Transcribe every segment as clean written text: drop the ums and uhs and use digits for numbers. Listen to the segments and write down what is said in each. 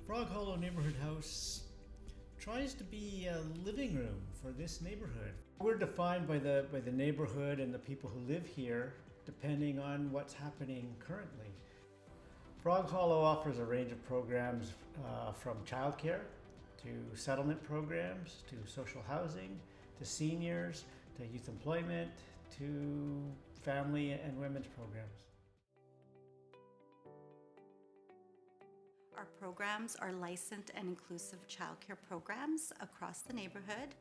Frog Hollow Neighbourhood House tries to be a living room for this neighbourhood. We're defined by the neighbourhood and the people who live here depending on what's happening currently. Frog Hollow offers a range of programs from childcare to settlement programs to social housing to seniors to youth employment to family and women's programs. Our programs are licensed and inclusive childcare programs across the neighborhood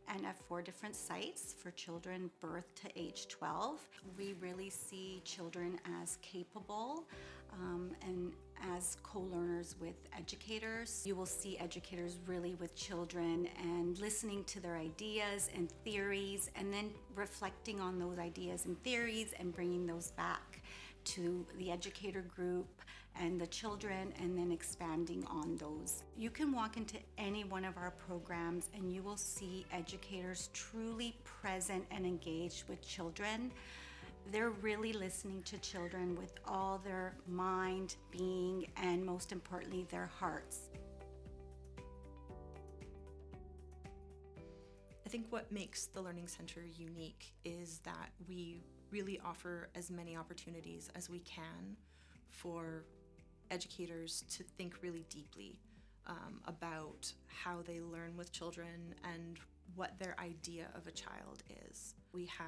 and at 4 different sites for children birth to age 12. We really see children as capable and as co-learners with educators. You will see educators really with children and listening to their ideas and theories and then reflecting on those ideas and theories and bringing those back to the educator group and the children and then expanding on those. You can walk into any one of our programs and you will see educators truly present and engaged with children. They're really listening to children with all their mind, being, and most importantly, their hearts. I think what makes the Learning Centre unique is that we really offer as many opportunities as we can for educators to think really deeply about how they learn with children and what their idea of a child is. We have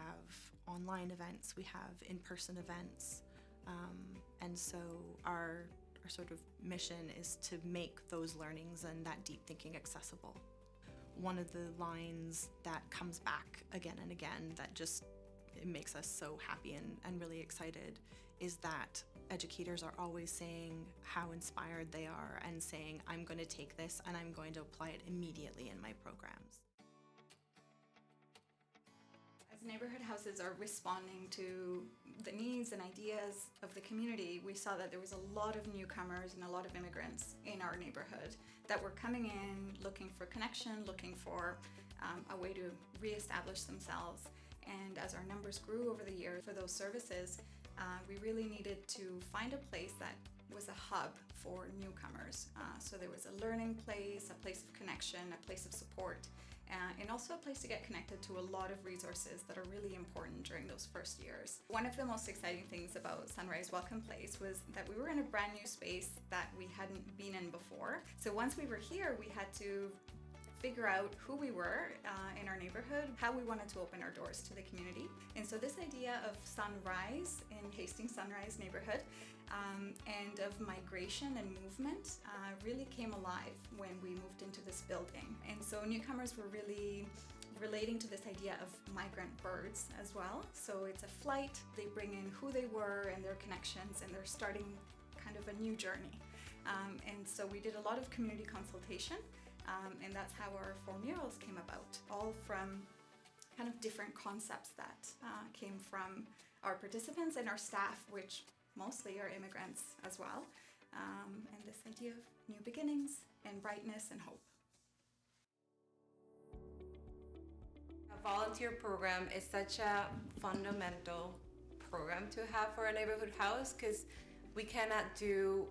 online events, we have in-person events, and so our sort of mission is to make those learnings and that deep thinking accessible. One of the lines that comes back again and again that just it makes us so happy and really excited is that educators are always saying how inspired they are and saying, I'm going to take this and I'm going to apply it immediately in my programs. As neighborhood houses are responding to the needs and ideas of the community, we saw that there was a lot of newcomers and a lot of immigrants in our neighborhood that were coming in looking for connection, looking for a way to reestablish themselves. And as our numbers grew over the year for those services, we really needed to find a place that was a hub for newcomers. So there was a learning place, a place of connection, a place of support, and also a place to get connected to a lot of resources that are really important during those first years. One of the most exciting things about Sunrise Welcome Place was that we were in a brand new space that we hadn't been in before. So once we were here, we had to figure out who we were in our neighborhood, how we wanted to open our doors to the community. And so this idea of sunrise in Hastings-Sunrise neighborhood and of migration and movement really came alive when we moved into this building. And so newcomers were really relating to this idea of migrant birds as well. So it's a flight, they bring in who they were and their connections, and they're starting kind of a new journey. And so we did a lot of community consultation. And that's how our 4 murals came about, all from kind of different concepts that came from our participants and our staff, which mostly are immigrants as well, and this idea of new beginnings and brightness and hope. A volunteer program is such a fundamental program to have for a neighborhood house because we cannot do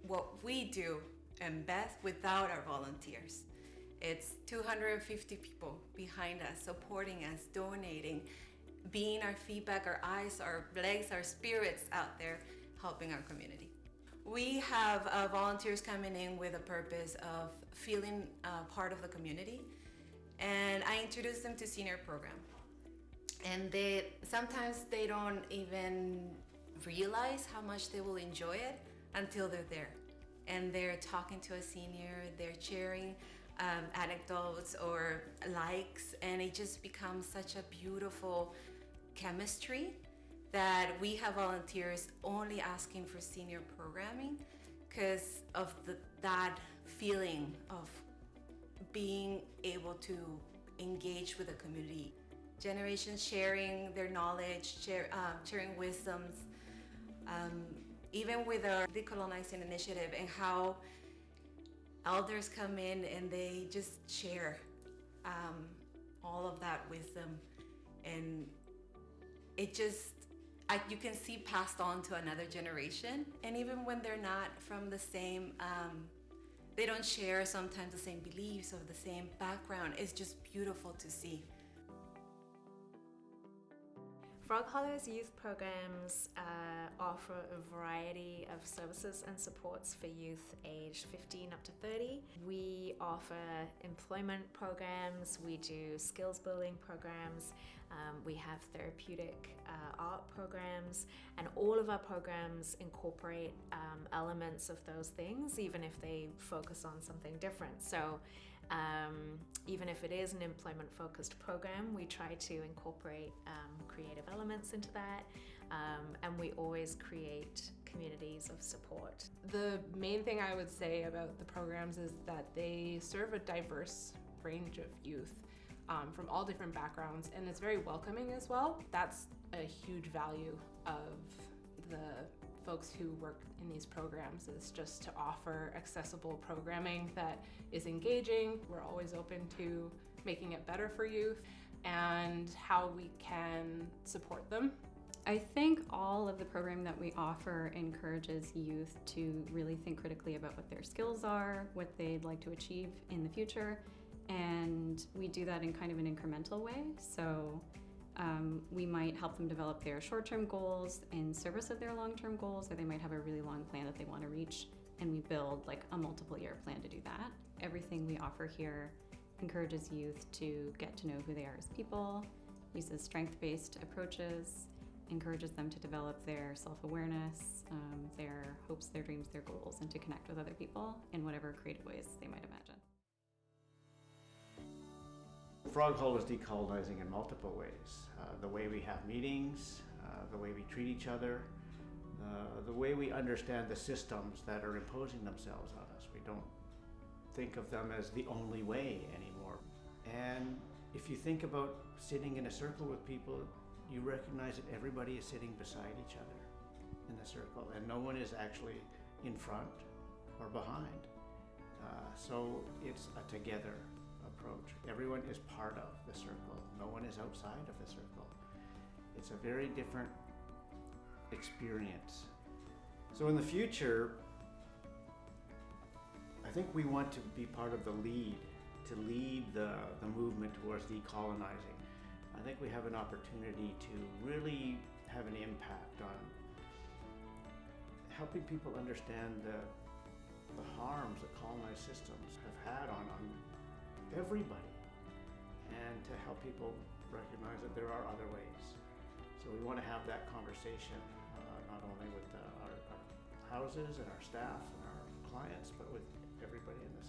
what we do and best without our volunteers. It's 250 people behind us, supporting us, donating, being our feedback, our eyes, our legs, our spirits out there, helping our community. We have volunteers coming in with a purpose of feeling part of the community, and I introduce them to senior program. And sometimes they don't even realize how much they will enjoy it until they're there. And they're talking to a senior, they're sharing anecdotes or likes, and it just becomes such a beautiful chemistry that we have volunteers only asking for senior programming because of that feeling of being able to engage with the community. Generations sharing their knowledge, sharing wisdoms, even with our decolonizing initiative and how elders come in and they just share all of that wisdom, and it just you can see passed on to another generation. And even when they're not from the same They don't share sometimes the same beliefs or the same background. It's just beautiful to see. Frog Hollow's youth programs offer a variety of services and supports for youth aged 15 up to 30. We offer employment programs, we do skills building programs, we have therapeutic art programs, and all of our programs incorporate elements of those things, even if they focus on something different. So even if it is an employment-focused program, we try to incorporate creative elements into that, and we always create communities of support. The main thing I would say about the programs is that they serve a diverse range of youth from all different backgrounds, and it's very welcoming as well. That's a huge value of the folks who work in these programs, is just to offer accessible programming that is engaging. We're always open to making it better for youth and how we can support them. I think all of the programming that we offer encourages youth to really think critically about what their skills are, what they'd like to achieve in the future, and we do that in kind of an incremental way. So we might help them develop their short-term goals in service of their long-term goals, or they might have a really long plan that they want to reach, and we build like a multiple-year plan to do that. Everything we offer here encourages youth to get to know who they are as people, uses strength-based approaches, encourages them to develop their self-awareness, their hopes, their dreams, their goals, and to connect with other people in whatever creative ways they might imagine. Frog Hollow is decolonizing in multiple ways. The way we have meetings, the way we treat each other, the way we understand the systems that are imposing themselves on us. We don't think of them as the only way anymore. And if you think about sitting in a circle with people, you recognize that everybody is sitting beside each other in the circle, and no one is actually in front or behind. So it's a together approach. Everyone is part of the circle. No one is outside of the circle. It's a very different experience. So in the future, I think we want to be part of the lead, to lead the movement towards decolonizing. I think we have an opportunity to really have an impact on helping people understand the harms that colonized systems have had on everybody, and to help people recognize that there are other ways. So we want to have that conversation, not only with our houses and our staff and our clients, but with everybody in the